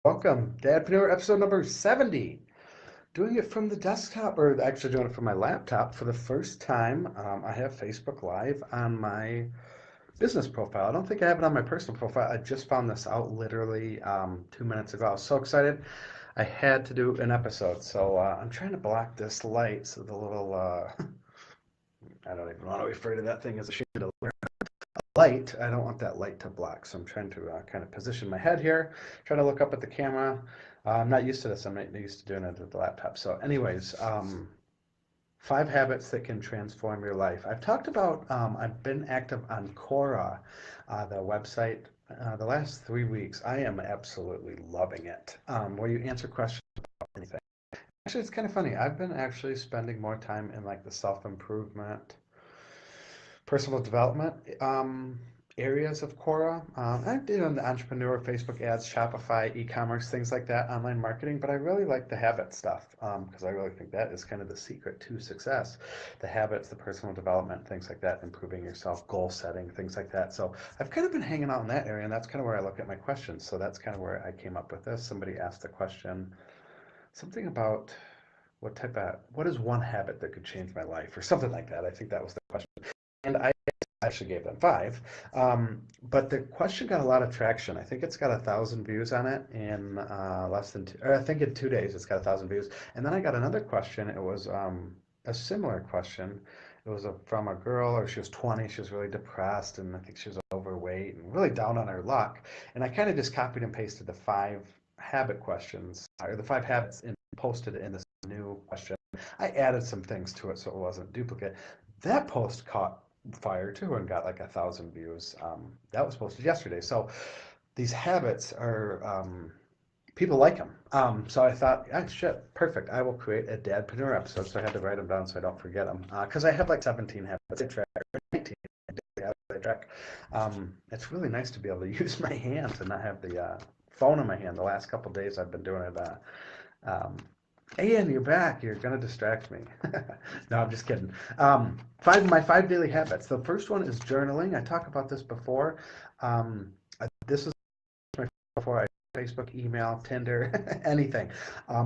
Welcome, Dadpreneur, episode number 70. Doing it from the desktop, or actually doing it from my laptop for the first time. I have Facebook Live on my business profile. I don't think I have it on my personal profile. I just found this out literally 2 minutes ago. I was so excited. I had to do an episode, so I'm trying to block this light so the little, I don't even want to refer to that thing as a shield. Light. I don't want that light to block, so I'm trying to kind of position my head here, trying to look up at the camera. I'm not used to this. I'm not used to doing it with the laptop. So anyways, 5 habits that can transform your life. I've talked about, I've been active on Quora, the website, the last 3 weeks. I am absolutely loving it, where you answer questions about anything. Actually, it's kind of funny. I've been actually spending more time in like the self-improvement, personal development areas of Quora. I did on the entrepreneur, Facebook ads, Shopify, e-commerce, things like that, online marketing, but I really like the habit stuff because I really think that is kind of the secret to success. The habits, the personal development, things like that, improving yourself, goal setting, things like that. So I've kind of been hanging out in that area, and that's kind of where I look at my questions. So that's kind of where I came up with this. Somebody asked a question, something about what is one habit that could change my life, or something like that. I think that was the question. And I actually gave them 5. But the question got a lot of traction. I think it's got 1,000 views on it in less than two, or I think in 2 days it's got 1,000 views. And then I got another question. It was a similar question. It was from a girl, or she was 20. She was really depressed, and I think she was overweight and really down on her luck. And I kind of just copied and pasted the 5 habit questions, or the 5 habits, and posted it in this new question. I added some things to it so it wasn't duplicate. That post caught fire too and got like 1,000 views. That was posted yesterday. So these habits are people like them. So I thought, ah, shit, perfect. I will create a Dadpreneur episode. So I had to write them down so I don't forget them because I have like 17 habits. I track, or 19 habits I track. It's really nice to be able to use my hands and not have the phone in my hand. The last couple of days I've been doing it. Um, Ian, you're back. You're gonna distract me. No, I'm just kidding. My 5 daily habits. The first one is journaling. I talked about this before. This is my before I Facebook, email, Tinder, anything.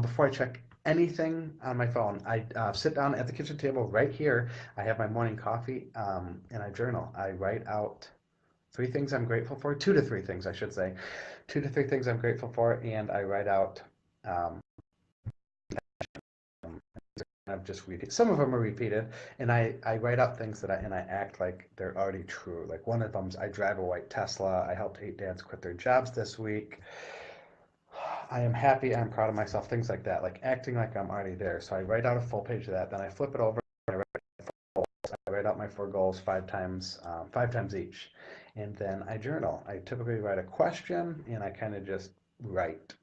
Before I check anything on my phone, I sit down at the kitchen table right here. I have my morning coffee, and I journal. I write out 3 things I'm grateful for. 2 to 3 things, I should say. 2 to 3 things I'm grateful for, and I write out. Um, I've just repeated. Some of them are repeated, and I write out things and I act like they're already true. Like one of them's I drive a white Tesla. I helped 8 dads quit their jobs this week. I am happy. I'm proud of myself. Things like that. Like acting like I'm already there. So I write out a full page of that. Then I flip it over. I write out my 4 goals 5 times, 5 times each, and then I journal. I typically write a question, and I kind of just write.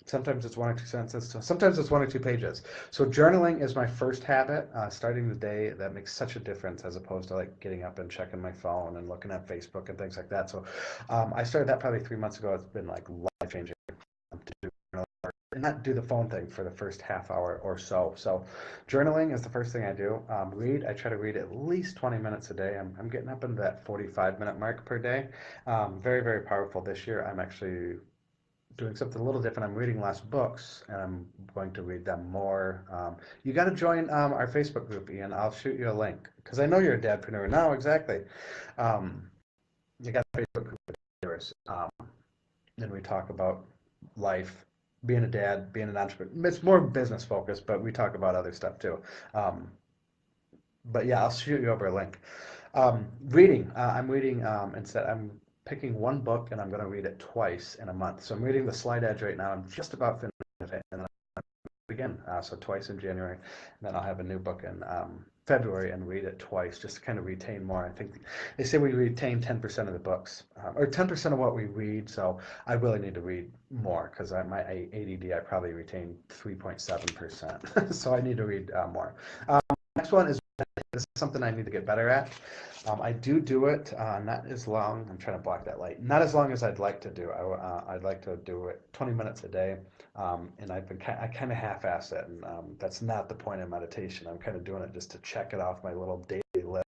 Sometimes it's 1 or 2 sentences. Sometimes it's 1 or 2 pages. So journaling is my first habit. Starting the day, that makes such a difference as opposed to like getting up and checking my phone and looking at Facebook and things like that. So I started that probably 3 months ago. It's been like life changing to do and not do the phone thing for the first half hour or so. So journaling is the first thing I do. Read. I try to read at least 20 minutes a day. I'm getting up into that 45-minute mark per day. Very, very powerful this year. I'm actually doing something a little different. I'm reading less books, and I'm going to read them more. You got to join our Facebook group, Ian. I'll shoot you a link because I know you're a dadpreneur. No, exactly. Um, you got a Facebook group of yours, and we talk about life, being a dad, being an entrepreneur. It's more business focused, but we talk about other stuff too. Um, but yeah, I'll shoot you over a link. Reading. I'm reading instead. I'm picking one book and I'm going to read it twice in a month. So I'm reading The Slight Edge right now. I'm just about finished with it, and then I'll begin. So twice in January, and then I'll have a new book in February and read it twice, just to kind of retain more. I think they say we retain 10% of the books, or 10% of what we read. So I really need to read more because my ADD, I probably retain 3.7%. So I need to read more. Next one is this is something I need to get better at. I do it not as long. I'm trying to block that light. Not as long as I'd like to do. I'd like to do it 20 minutes a day, and I kind of half-ass it, and that's not the point of meditation. I'm kind of doing it just to check it off my little daily list.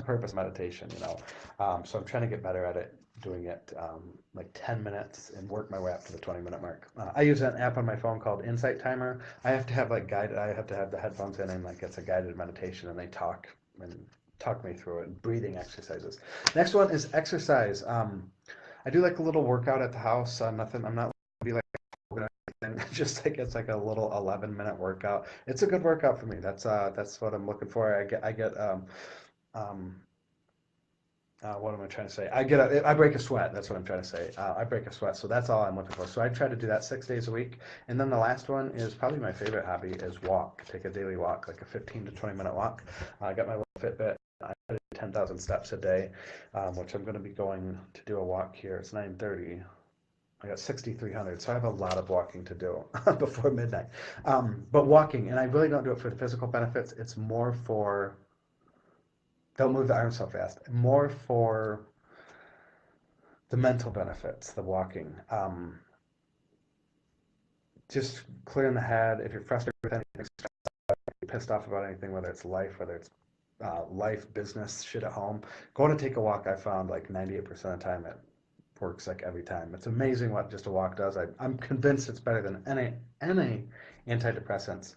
purpose of meditation, you know. So I'm trying to get better at it, doing it like 10 minutes and work my way up to the 20-minute mark. I use an app on my phone called Insight Timer. I have to have like guided, I have to have the headphones in, and like it's a guided meditation, and they talk me through it, and breathing exercises. Next one is exercise. I do like a little workout at the house. Nothing, I'm not be like just like it's like a little 11-minute workout. It's a good workout for me. That's what I'm looking for. Um, what am I trying to say? I break a sweat. That's what I'm trying to say. I break a sweat. So that's all I'm looking for. So I try to do that 6 days a week. And then the last one is probably my favorite hobby is walk. Take a daily walk, like a 15 to 20-minute walk. I got my little Fitbit. I do 10,000 steps a day, which I'm going to be going to do a walk here. It's 9:30. I got 6,300, so I have a lot of walking to do before midnight. But walking, and I really don't do it for the physical benefits. It's more for, don't move the arms so fast, more for the mental benefits, the walking. Just clearing the head. If you're frustrated with anything, pissed off about anything, whether it's life, whether it's life, business, shit at home, going to take a walk, I found like 98% of the time it works like every time. It's amazing what just a walk does. I'm convinced it's better than any antidepressants,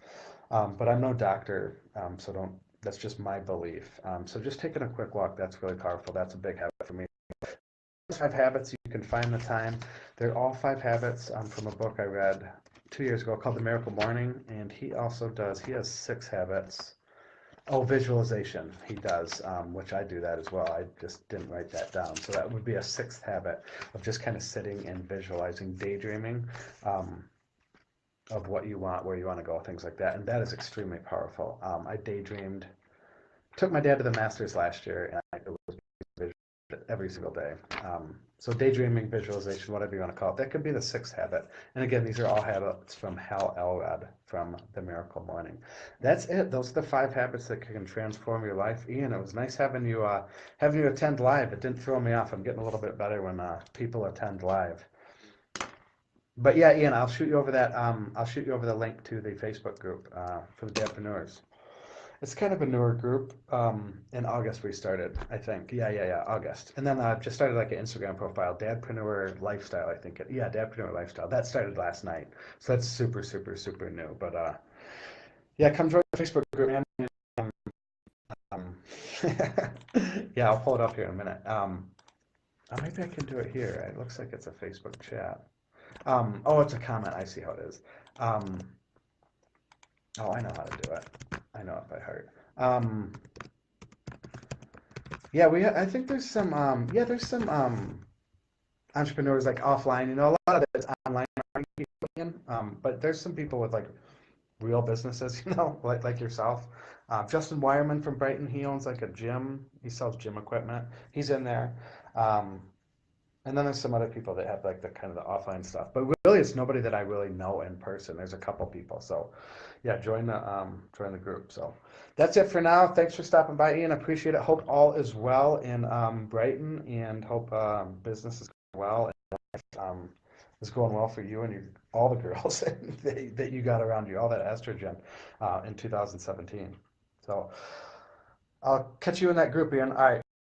but I'm no doctor, so don't. That's just my belief. So just taking a quick walk, that's really powerful. That's a big habit for me. 5 habits, you can find the time. They're all 5 habits from a book I read 2 years ago called The Miracle Morning, and he has 6 habits. Oh, visualization, he does, which I do that as well. I just didn't write that down. So that would be a 6th habit of just kind of sitting and visualizing, daydreaming of what you want, where you want to go, things like that. And that is extremely powerful. I daydreamed, took my dad to the Masters last year, and it was every single day. So daydreaming, visualization, whatever you want to call it, that could be the 6th habit. And again, these are all habits from Hal Elrod from The Miracle Morning. That's it. Those are the 5 habits that can transform your life. Ian, it was nice having you attend live. It didn't throw me off. I'm getting a little bit better when people attend live. But yeah, Ian, I'll shoot you over that. I'll shoot you over the link to the Facebook group for the Dadpreneurs. It's kind of a newer group. In August we started, I think. Yeah, August. And then I've just started like an Instagram profile, Dadpreneur Lifestyle, I think. Yeah, Dadpreneur Lifestyle. That started last night. So that's super, super, super new. But yeah, come join the Facebook group, man. Um, yeah, I'll pull it up here in a minute. Maybe I can do it here. It looks like it's a Facebook chat. Oh, it's a comment. I see how it is. Oh, I know how to do it. I know it by heart. Yeah, I think there's some entrepreneurs like offline. You know, a lot of it's online marketing, but there's some people with like real businesses, you know, like yourself. Justin Wireman from Brighton, he owns like a gym. He sells gym equipment. He's in there. Um, and then there's some other people that have like the kind of the offline stuff. But really, it's nobody that I really know in person. There's a couple people. So yeah, join the group. So that's it for now. Thanks for stopping by, Ian. I appreciate it. Hope all is well in Brighton, and hope business is going well. And, is going well for you and all the girls that you got around you, all that estrogen in 2017. So I'll catch you in that group, Ian. All right.